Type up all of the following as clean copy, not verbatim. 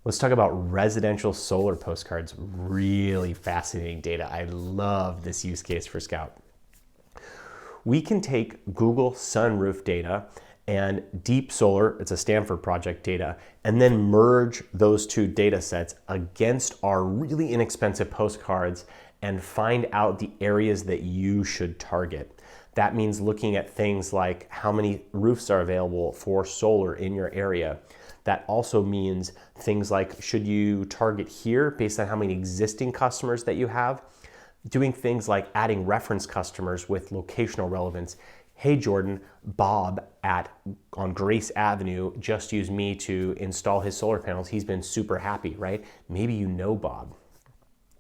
Let's talk about residential solar postcards. Really fascinating data. I love this use case for Scout. We can take Google Sunroof data and Deep Solar, it's a Stanford project data, and then merge those two data sets against our really inexpensive postcards and find out the areas that you should target. That means looking at things like how many roofs are available for solar in your area. That also means things like, should you target here based on how many existing customers that you have? Doing things like adding reference customers with locational relevance. Hey Jordan, Bob on Grace Avenue just used me to install his solar panels. He's been super happy, right? Maybe you know Bob.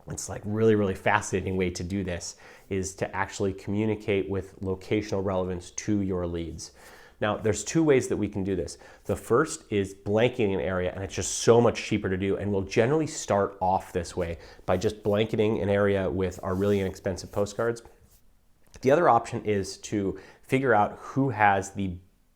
It's like really fascinating way to do this is to actually communicate with locational relevance to your leads. Now, there's two ways that we can do this. The first is blanketing an area, and it's just so much cheaper to do, and we'll generally start off this way by just blanketing an area with our really inexpensive postcards. The other option is to figure out who has the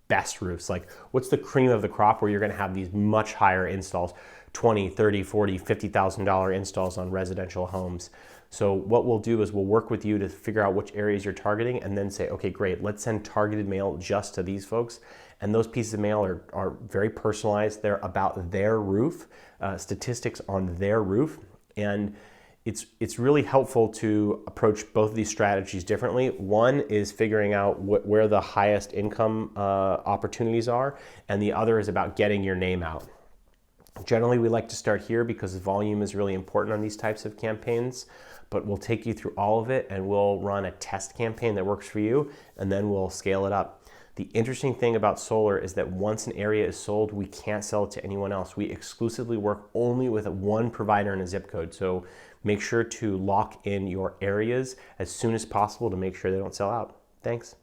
best roofs, like what's the cream of the crop where you're gonna have these much higher installs, $20, $30, $40, $50,000 installs on residential homes. So what we'll do is we'll work with you to figure out which areas you're targeting and then say, okay, great, let's send targeted mail just to these folks. And those pieces of mail are very personalized. They're about their roof, statistics on their roof. And it's really helpful to approach both of these strategies differently. One is figuring out where the highest income opportunities are, and the other is about getting your name out. Generally, we like to start here because volume is really important on these types of campaigns, but we'll take you through all of it and we'll run a test campaign that works for you, and then we'll scale it up. The interesting thing about solar is that once an area is sold, we can't sell it to anyone else. We exclusively work only with one provider in a zip code. So make sure to lock in your areas as soon as possible to make sure they don't sell out. Thanks.